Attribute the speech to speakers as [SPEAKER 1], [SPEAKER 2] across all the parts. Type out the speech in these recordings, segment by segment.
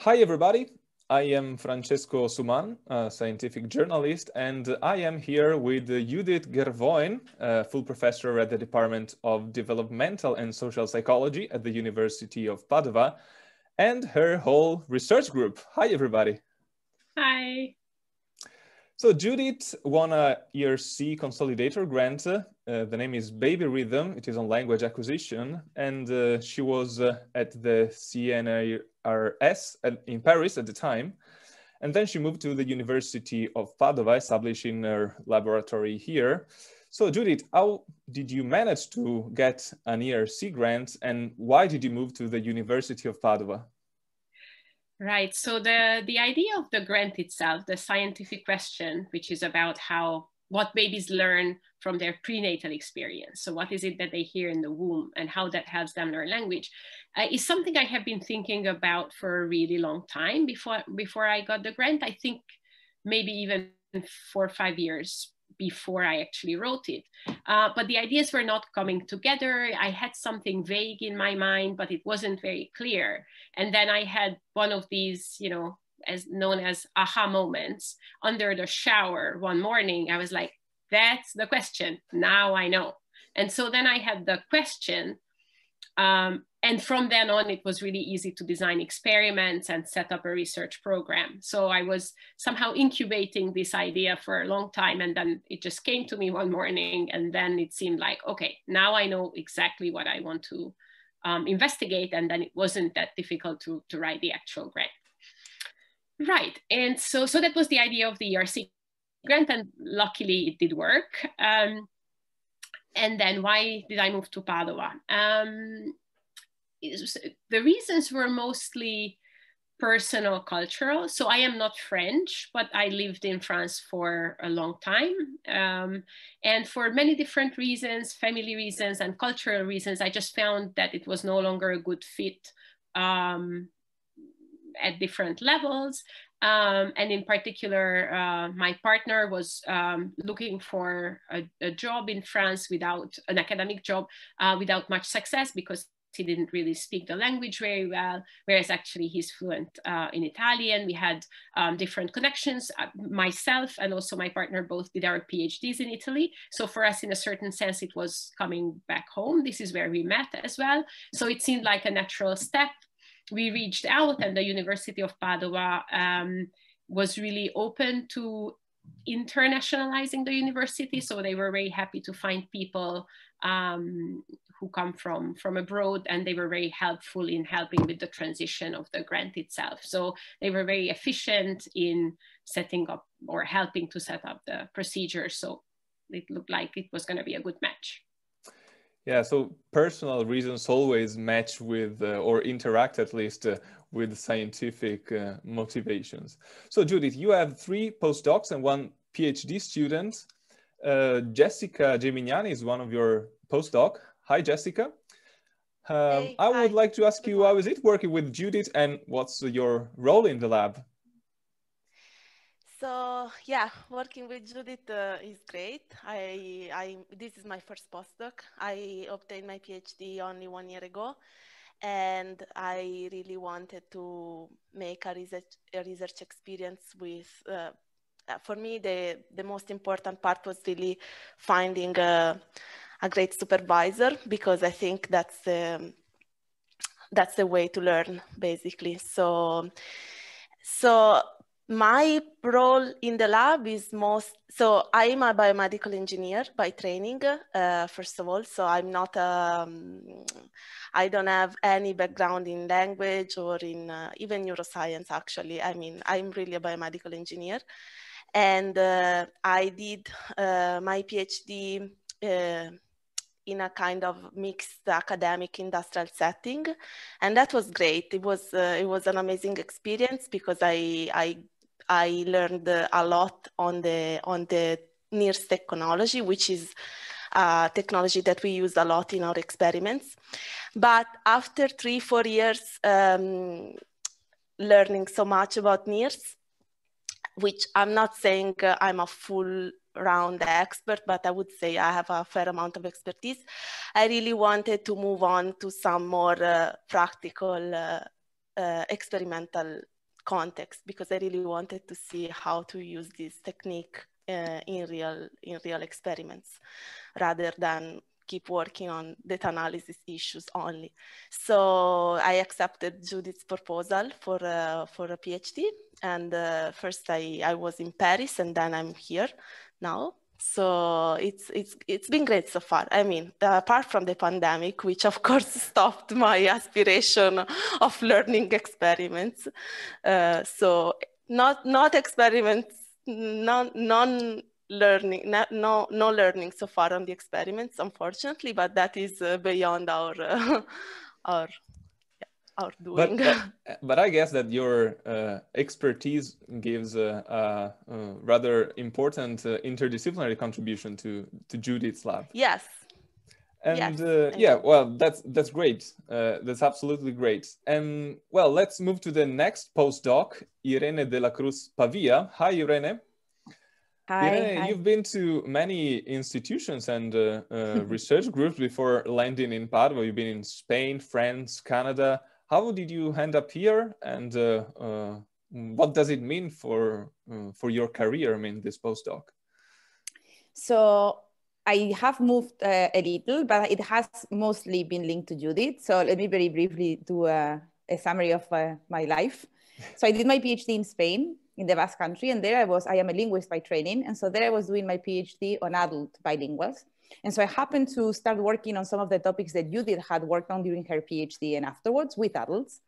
[SPEAKER 1] Hi, everybody. I am Francesco Suman, a scientific journalist, and I am here with Judit Gervain, full professor at the Department of Developmental and Social Psychology at the University of Padova, and her whole research group. Hi, everybody.
[SPEAKER 2] Hi.
[SPEAKER 1] So Judit won a ERC Consolidator grant. The name is BabyRythm. It is on language acquisition. And she was at the NIRS in Paris at the time. And then she moved to the University of Padova, establishing her laboratory here. So Judit, how did you manage to get an ERC grant, and why did you move to the University of Padova?
[SPEAKER 2] Right. So the idea of the grant itself, the scientific question, which is about what babies learn from their prenatal experience. So what is it that they hear in the womb and how that helps them learn language, is something I have been thinking about for a really long time before I got the grant. I think maybe even 4 or 5 years before I actually wrote it. But the ideas were not coming together. I had something vague in my mind, but it wasn't very clear. And then I had one of these, as known as aha moments under the shower one morning. I was like, that's the question. Now I know. And so then I had the question. And from then on, it was really easy to design experiments and set up a research program. So I was somehow incubating this idea for a long time. And then it just came to me one morning. And then it seemed like, okay, now I know exactly what I want to investigate. And then it wasn't that difficult to write the actual grant. Right. And so that was the idea of the ERC grant. And luckily it did work. And then why did I move to Padova? The reasons were mostly personal, cultural. So I am not French, but I lived in France for a long time. And for many different reasons, family reasons and cultural reasons, I just found that it was no longer a good fit at different levels. And in particular, my partner was looking for a job in France without an academic job, without much success, because he didn't really speak the language very well, whereas actually he's fluent in Italian. We had different connections. Myself and also my partner both did our PhDs in Italy. So for us, in a certain sense, it was coming back home. This is where we met as well. So it seemed like a natural step. We reached out, and the University of Padova was really open to internationalizing the university. So they were very happy to find people who come from abroad, and they were very helpful in helping with the transition of the grant itself. So they were very efficient in setting up or helping to set up the procedure. So it looked like it was going to be a good match.
[SPEAKER 1] Yeah, so personal reasons always match with or interact at least with scientific motivations. So Judith, you have 3 postdocs and 1 PhD student. Jessica Gemignani is one of your postdoc. Hi, Jessica.
[SPEAKER 3] Hey,
[SPEAKER 1] I would like to ask you, how is it working with Judith, and what's your role in the lab?
[SPEAKER 3] So yeah, working with Judith is great. This is my first postdoc. I obtained my PhD only 1 year ago, and I really wanted to make a research experience with. For me, the most important part was really finding a great supervisor, because I think that's the way to learn, basically. So my role in the lab is so I'm a biomedical engineer by training, first of all. So I'm not, I don't have any background in language or in even neuroscience, actually. I mean, I'm really a biomedical engineer. And I did my PhD in a kind of mixed academic industrial setting, and that was great. It was an amazing experience, because I learned a lot on the NIRS technology, which is a technology that we use a lot in our experiments. But after 3-4 years learning so much about NIRS, which I'm not saying I'm a full round expert, but I would say I have a fair amount of expertise. I really wanted to move on to some more practical experimental context, because I really wanted to see how to use this technique in real experiments, rather than keep working on data analysis issues only. So I accepted Judith's proposal for a PhD. And first I was in Paris, and then I'm here now. So it's been great so far. I mean, apart from the pandemic, which of course stopped my aspiration of learning experiments. So not experiments, non-learning, no learning so far on the experiments, unfortunately, but that is beyond our doing.
[SPEAKER 1] But I guess that your expertise gives a rather important interdisciplinary contribution to Judith's lab.
[SPEAKER 3] Yes.
[SPEAKER 1] And
[SPEAKER 3] yes.
[SPEAKER 1] Yeah, well, that's great. That's absolutely great. And well, let's move to the next postdoc, Irene de la Cruz Pavia. Hi, Irene.
[SPEAKER 4] Hi,
[SPEAKER 1] Irene,
[SPEAKER 4] hi.
[SPEAKER 1] you've been to many institutions and research groups before landing in Padova. You've been in Spain, France, Canada. How did you end up here, and what does it mean for your career, I mean, this postdoc?
[SPEAKER 4] So I have moved a little, but it has mostly been linked to Judith. So let me very briefly do a summary of my life. So I did my PhD in Spain, in the Basque Country, and there I am a linguist by training. And so there I was doing my PhD on adult bilinguals. And so I happened to start working on some of the topics that Judith had worked on during her PhD and afterwards with adults.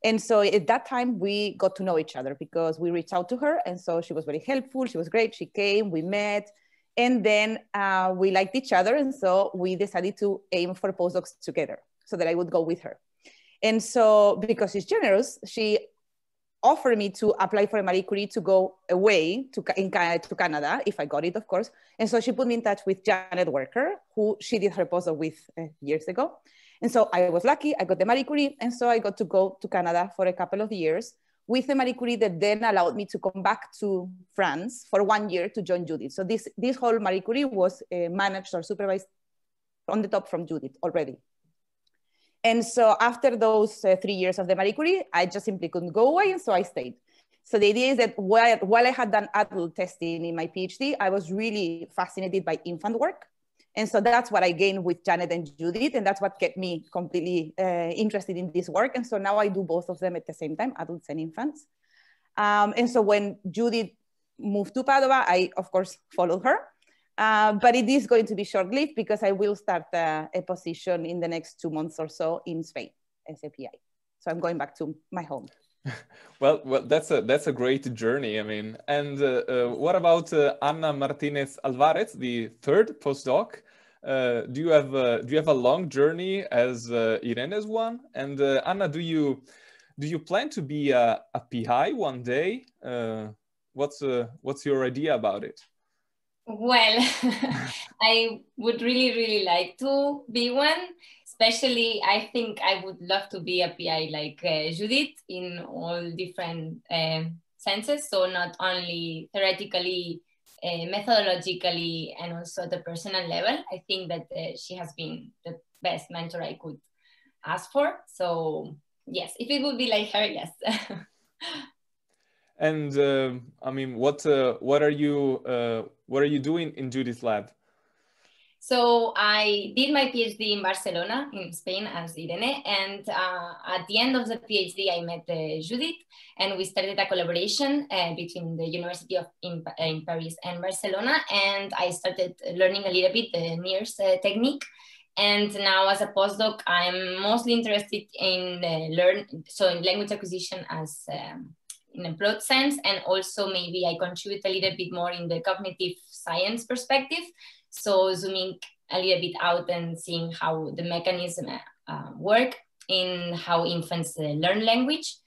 [SPEAKER 4] And so at that time, we got to know each other because we reached out to her. And so she was very helpful. She was great. She came, we met, and then we liked each other. And so we decided to aim for postdocs together so that I would go with her. And so because she's generous, she offered me to apply for a Marie Curie to go away to Canada, if I got it, of course. And so she put me in touch with Janet Worker, who she did her postdoc with years ago. And so I was lucky, I got the Marie Curie. And so I got to go to Canada for a couple of years with the Marie Curie that then allowed me to come back to France for 1 year to join Judith. So this whole Marie Curie was managed or supervised on the top from Judith already. And so after those 3 years of the Marie Curie, I just simply couldn't go away, and so I stayed. So the idea is that while I had done adult testing in my PhD, I was really fascinated by infant work. And so that's what I gained with Janet and Judith, and that's what kept me completely interested in this work. And so now I do both of them at the same time, adults and infants. And so when Judith moved to Padova, I, of course, followed her. But it is going to be short-lived because I will start a position in the next 2 months or so in Spain as a PI. So I'm going back to my home.
[SPEAKER 1] Well, that's a great journey. I mean, and what about Anna Martinez Alvarez, the third postdoc? Do you have a long journey as Irene's one? And Anna, do you plan to be a PI one day? What's your idea about it?
[SPEAKER 5] Well, I would really like to be one. Especially, I think I would love to be a PI like Judith in all different senses. So not only theoretically, methodologically, and also the personal level. I think that she has been the best mentor I could ask for. So yes, if it would be like her, yes.
[SPEAKER 1] And I mean, what are you doing in Judith's lab?
[SPEAKER 5] So I did my PhD in Barcelona, in Spain, as Irene. And at the end of the PhD, I met Judith, and we started a collaboration between the University in Paris and Barcelona. And I started learning a little bit the NIRS technique. And now as a postdoc, I'm mostly interested in in language acquisition as in a broad sense. And also maybe I contribute a little bit more in the cognitive science perspective. So zooming a little bit out and seeing how the mechanism work in how infants learn language.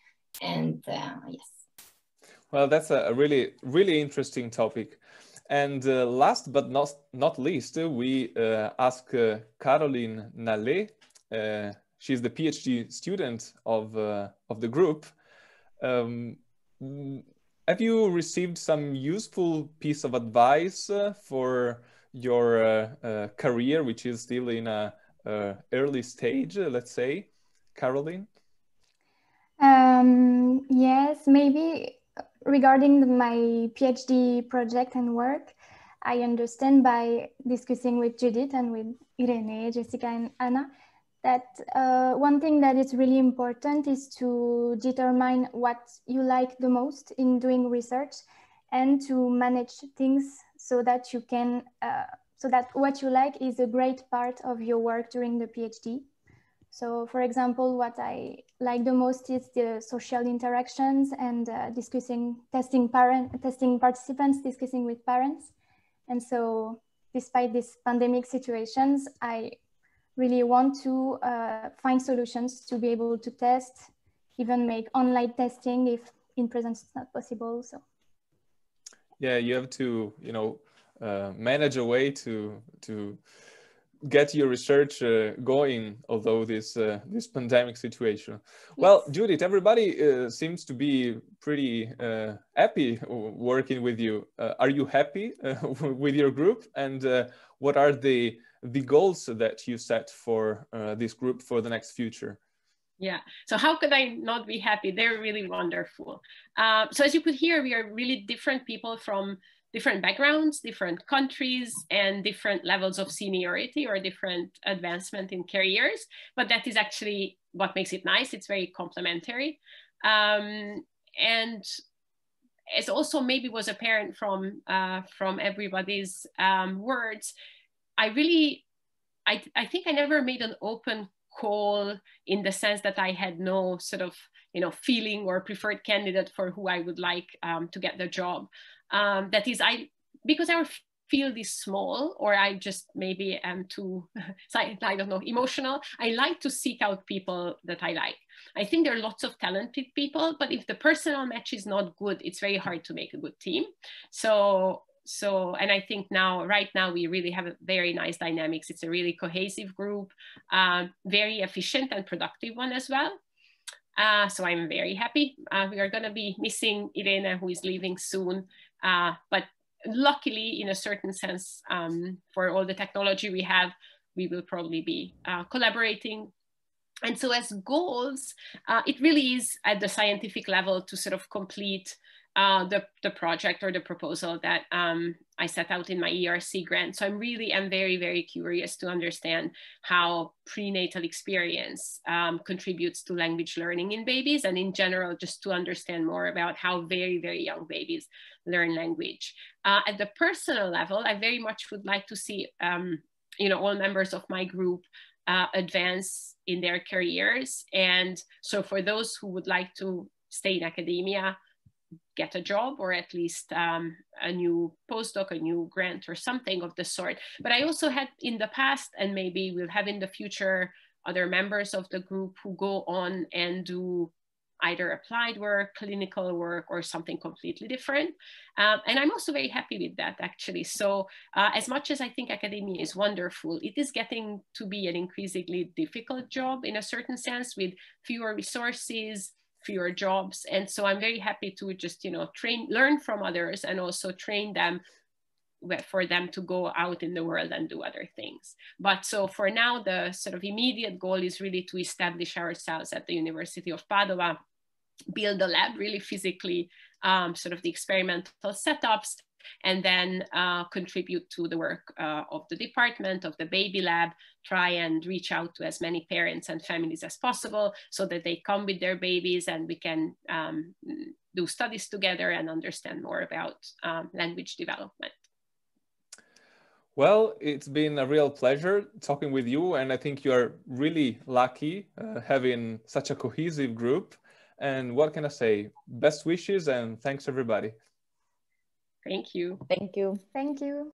[SPEAKER 5] And yes.
[SPEAKER 1] Well, that's a really interesting topic. And last but not least, we ask Caroline Nallet. She's the PhD student of the group. Have you received some useful piece of advice for your career, which is still in a early stage, let's say, Caroline?
[SPEAKER 6] Yes, maybe regarding my PhD project and work, I understand by discussing with Judith and with Irene, Jessica, and Anna, that one thing that is really important is to determine what you like the most in doing research and to manage things so that you can, so that what you like is a great part of your work during the PhD. So for example, what I like the most is the social interactions and testing participants, discussing with parents. And so despite these pandemic situations, I really want to find solutions to be able to test, even make online testing if in presence it's not possible. So
[SPEAKER 1] yeah, you have to, manage a way to get your research going, although this pandemic situation. Yes. Well, Judith, everybody seems to be pretty happy working with you. Are you happy with your group? And what are the goals that you set for this group for the next future?
[SPEAKER 2] Yeah, so how could I not be happy? They're really wonderful. So as you could hear, we are really different people from different backgrounds, different countries, and different levels of seniority or different advancement in careers. But that is actually what makes it nice. It's very complementary. And as also maybe was apparent from everybody's words, I think I never made an open call in the sense that I had no sort of, feeling or preferred candidate for who I would like to get the job. That is, because our field is small, or I just maybe am too, I don't know, emotional. I like to seek out people that I like. I think there are lots of talented people, but if the personal match is not good, it's very hard to make a good team. So, and I think right now, we really have a very nice dynamics. It's a really cohesive group, very efficient and productive one as well. So I'm very happy. We are going to be missing Irene, who is leaving soon. But luckily, in a certain sense, for all the technology we have, we will probably be collaborating. And so as goals, it really is at the scientific level to sort of complete the project or the proposal that I set out in my ERC grant. So I'm very, very curious to understand how prenatal experience contributes to language learning in babies, and in general, just to understand more about how very, very young babies learn language. At the personal level, I very much would like to see all members of my group advance in their careers. And so for those who would like to stay in academia, get a job, or at least a new postdoc, a new grant or something of the sort. But I also had in the past, and maybe we'll have in the future, other members of the group who go on and do either applied work, clinical work, or something completely different. And I'm also very happy with that, actually. So as much as I think academia is wonderful, it is getting to be an increasingly difficult job in a certain sense, with fewer resources, fewer jobs. And so I'm very happy to just, learn from others, and also train them for them to go out in the world and do other things. But so for now, the sort of immediate goal is really to establish ourselves at the University of Padova, build a lab really physically, sort of the experimental setups, and then contribute to the work of the department, of the baby lab, try and reach out to as many parents and families as possible so that they come with their babies and we can do studies together and understand more about language development.
[SPEAKER 1] Well, it's been a real pleasure talking with you, and I think you are really lucky having such a cohesive group. And what can I say? Best wishes, and thanks everybody.
[SPEAKER 2] Thank you.
[SPEAKER 4] Thank you.
[SPEAKER 6] Thank you.